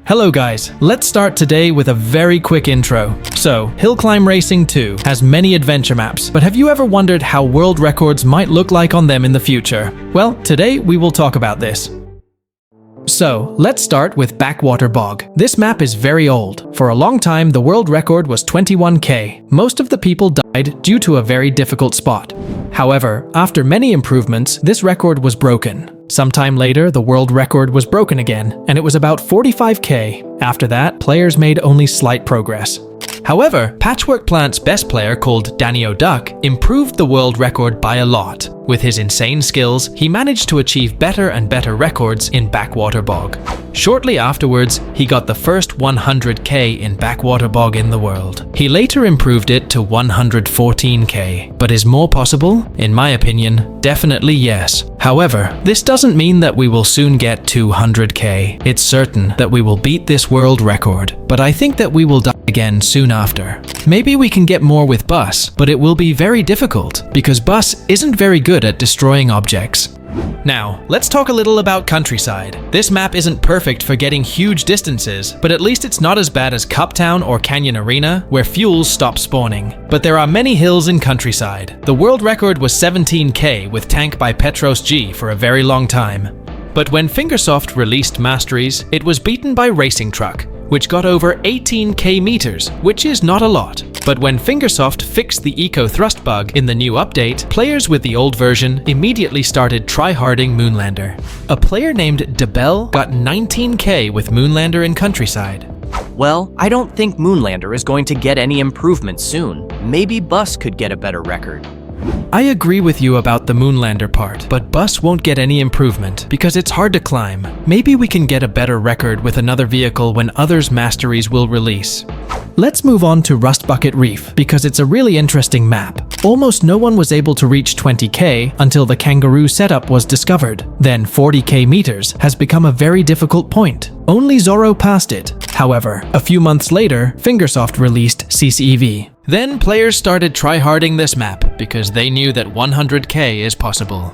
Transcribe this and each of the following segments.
Hello guys, let's start today with a very quick intro. So, Hill Climb Racing 2 has many adventure maps, but have you ever wondered how world records might look like on them in the future? Well, today we will talk about this. So, let's start with Backwater Bog. This map is very old. For a long time, the world record was 21k. Most of the people died due to a very difficult spot. However, after many improvements, this record was broken. Sometime later, the world record was broken again, and it was about 45k. After that, players made only slight progress. However, Patchwork Plant's best player called Danny O'Duck improved the world record by a lot. With his insane skills, he managed to achieve better and better records in Backwater Bog. Shortly afterwards, he got the first 100k in Backwater Bog in the world. He later improved it to 114k. But is more possible? In my opinion, definitely yes. However, this doesn't mean that we will soon get 200k. It's certain that we will beat this world record, but I think that we will die again soon after. Maybe we can get more with Bus, but it will be very difficult because Bus isn't very good at destroying objects. Now, let's talk a little about Countryside. This map isn't perfect for getting huge distances, but at least it's not as bad as Cuptown or Canyon Arena, where fuels stop spawning. But there are many hills in Countryside. The world record was 17k with Tank by Petros G for a very long time. But when Fingersoft released Masteries, it was beaten by Racing Truck, which got over 18k meters, which is not a lot. But when Fingersoft fixed the Eco Thrust bug in the new update, players with the old version immediately started tryharding Moonlander. A player named Debel got 19k with Moonlander in Countryside. Well, I don't think Moonlander is going to get any improvement soon. Maybe Bus could get a better record. I agree with you about the Moonlander part, but Bus won't get any improvement because it's hard to climb. Maybe we can get a better record with another vehicle when others' masteries will release. Let's move on to Rust Bucket Reef because it's a really interesting map. Almost no one was able to reach 20k until the kangaroo setup was discovered. Then 40k meters has become a very difficult point. Only Zorro passed it. However, a few months later, Fingersoft released CCEV. Then players started tryharding this map because they knew that 100k is possible.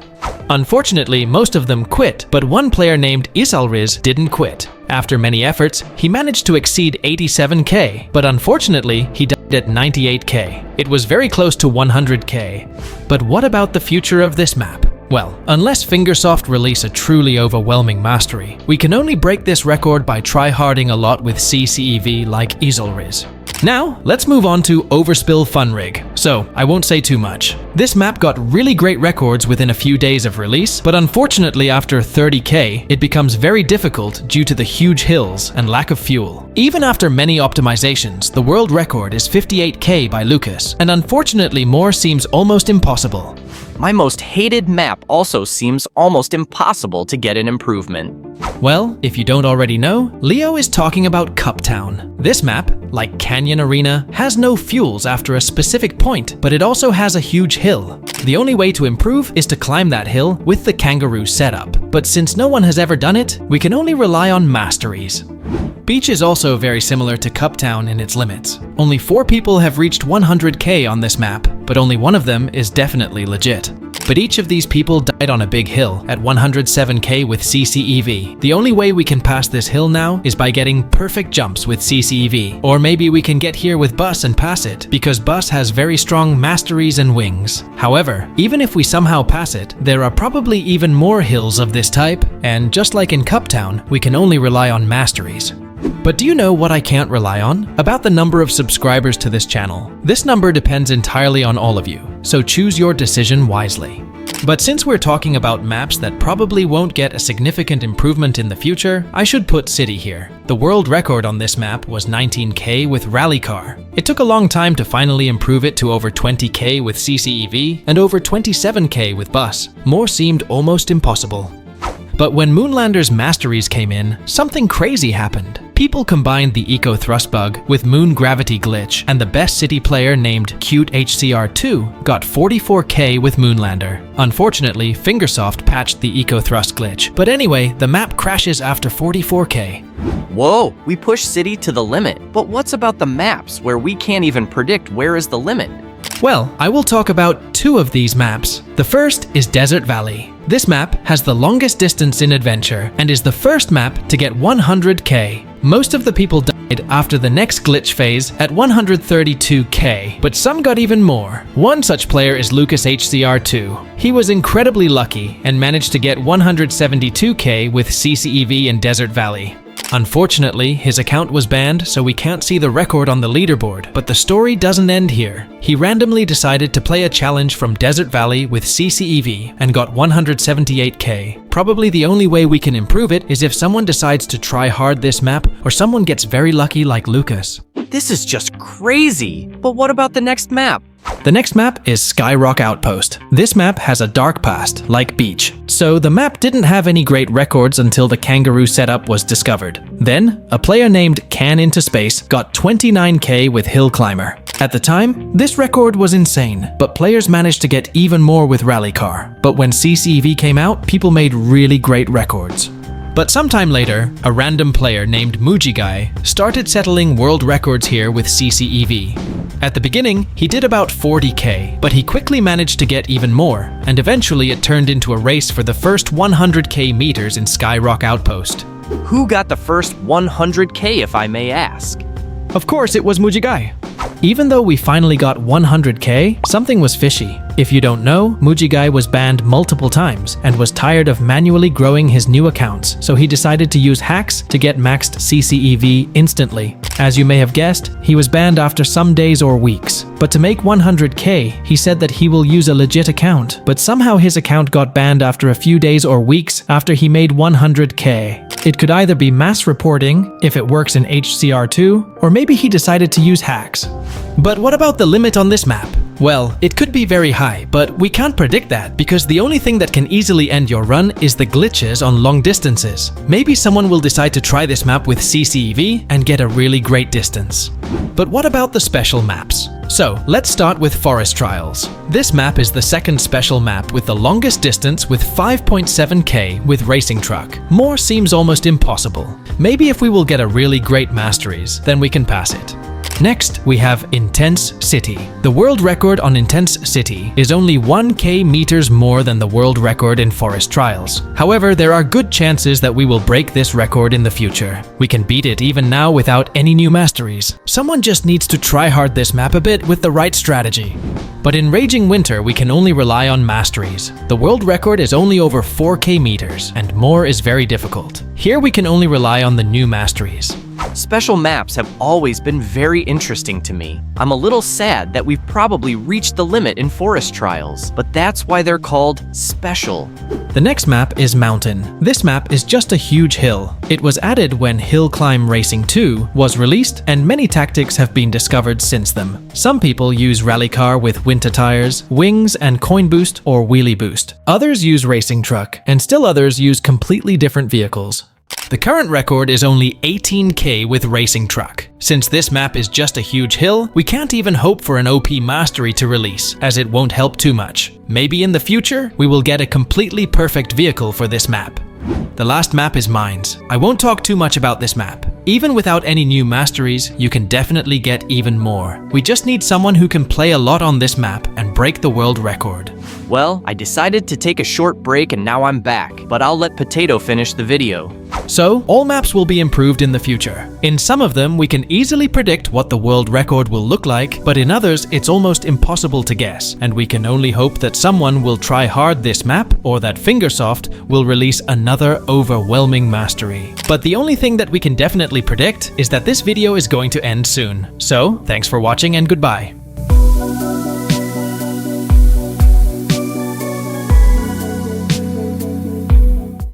Unfortunately, most of them quit, but one player named Isalriz didn't quit. After many efforts, he managed to exceed 87k, but unfortunately, he died at 98k. It was very close to 100k. But what about the future of this map? Well, unless Fingersoft release a truly overwhelming mastery, we can only break this record by tryharding a lot with CCEV like Isalriz. Now, let's move on to Overspill Fun Rig. So, I won't say too much. This map got really great records within a few days of release, but unfortunately after 30k, it becomes very difficult due to the huge hills and lack of fuel. Even after many optimizations, the world record is 58k by Lucas, and unfortunately more seems almost impossible. My most hated map also seems almost impossible to get an improvement. Well, if you don't already know, Leo is talking about Cuptown. This map, like Canyon Arena, has no fuels after a specific point, but it also has a huge hill. The only way to improve is to climb that hill with the kangaroo setup. But since no one has ever done it, we can only rely on masteries. Beach is also very similar to Cuptown in its limits. Only 4 people have reached 100k on this map, but only one of them is definitely legit. But each of these people died on a big hill at 107k with CCEV. The only way we can pass this hill now is by getting perfect jumps with CCEV. Or maybe we can get here with Bus and pass it, because Bus has very strong masteries and wings. However, even if we somehow pass it, there are probably even more hills of this type, and just like in Cuptown, we can only rely on masteries. But do you know what I can't rely on? About the number of subscribers to this channel. This number depends entirely on all of you, so choose your decision wisely. But since we're talking about maps that probably won't get a significant improvement in the future, I should put City here. The world record on this map was 19k with Rally Car. It took a long time to finally improve it to over 20k with CCEV and over 27k with Bus. More seemed almost impossible. But when Moonlander's masteries came in, something crazy happened. People combined the Eco Thrust bug with Moon Gravity Glitch, and the best city player named Cute HCR2 got 44k with Moonlander. Unfortunately, Fingersoft patched the Eco Thrust glitch, but anyway, the map crashes after 44k. Whoa, we push City to the limit, but what's about the maps where we can't even predict where is the limit? Well, I will talk about two of these maps. The first is Desert Valley. This map has the longest distance in adventure and is the first map to get 100k. Most of the people died after the next glitch phase at 132k, but some got even more. One such player is Lucas HCR2. He was incredibly lucky and managed to get 172k with CCEV in Desert Valley. Unfortunately, his account was banned, so we can't see the record on the leaderboard, but the story doesn't end here. He randomly decided to play a challenge from Desert Valley with CCEV and got 178k. Probably the only way we can improve it is if someone decides to try hard this map or someone gets very lucky like Lucas. This is just crazy. But what about the next map? The next map is Skyrock Outpost. This map has a dark past, like Beach. So the map didn't have any great records until the kangaroo setup was discovered. Then, a player named Can Into Space got 29k with Hill Climber. At the time, this record was insane, but players managed to get even more with Rally Car. But when CCEV came out, people made really great records. But sometime later, a random player named Mujigai started settling world records here with CCEV. At the beginning, he did about 40k, but he quickly managed to get even more, and eventually it turned into a race for the first 100k meters in Skyrock Outpost. Who got the first 100k, if I may ask? Of course, it was Mujigai. Even though we finally got 100k, something was fishy. If you don't know, Mujigai was banned multiple times and was tired of manually growing his new accounts, so he decided to use hacks to get maxed CCEV instantly. As you may have guessed, he was banned after some days or weeks. But to make 100k, he said that he will use a legit account, but somehow his account got banned after a few days or weeks after he made 100k. It could either be mass reporting, if it works in HCR2, or maybe he decided to use hacks. But what about the limit on this map? Well, it could be very high, but we can't predict that because the only thing that can easily end your run is the glitches on long distances. Maybe someone will decide to try this map with CCEV and get a really great distance. But what about the special maps? So, let's start with Forest Trials. This map is the second special map with the longest distance with 5.7k with Racing Truck. More seems almost impossible. Maybe if we will get a really great masteries, then we can pass it. Next, we have Intense City. The world record on Intense City is only 1k meters more than the world record in Forest Trials. However, there are good chances that we will break this record in the future. We can beat it even now without any new masteries. Someone just needs to try hard this map a bit with the right strategy. But in Raging Winter, we can only rely on masteries. The world record is only over 4k meters, and more is very difficult. Here we can only rely on the new masteries. Special maps have always been very interesting to me. I'm a little sad that we've probably reached the limit in Forest Trials, but that's why they're called special. The next map is Mountain. This map is just a huge hill. It was added when Hill Climb Racing 2 was released, and many tactics have been discovered since them. Some people use Rally Car with winter tires, wings, and coin boost or wheelie boost. Others use Racing Truck, and still others use completely different vehicles. The current record is only 18k with Racing Truck. Since this map is just a huge hill, we can't even hope for an OP mastery to release, as it won't help too much. Maybe in the future, we will get a completely perfect vehicle for this map. The last map is Mines. I won't talk too much about this map. Even without any new masteries, you can definitely get even more. We just need someone who can play a lot on this map and break the world record. Well, I decided to take a short break and now I'm back, but I'll let Potato finish the video. So, all maps will be improved in the future. In some of them, we can easily predict what the world record will look like, but in others, it's almost impossible to guess, and we can only hope that someone will try hard this map, or that Fingersoft will release another overwhelming mastery. But the only thing that we can definitely predict is that this video is going to end soon. So, thanks for watching and goodbye.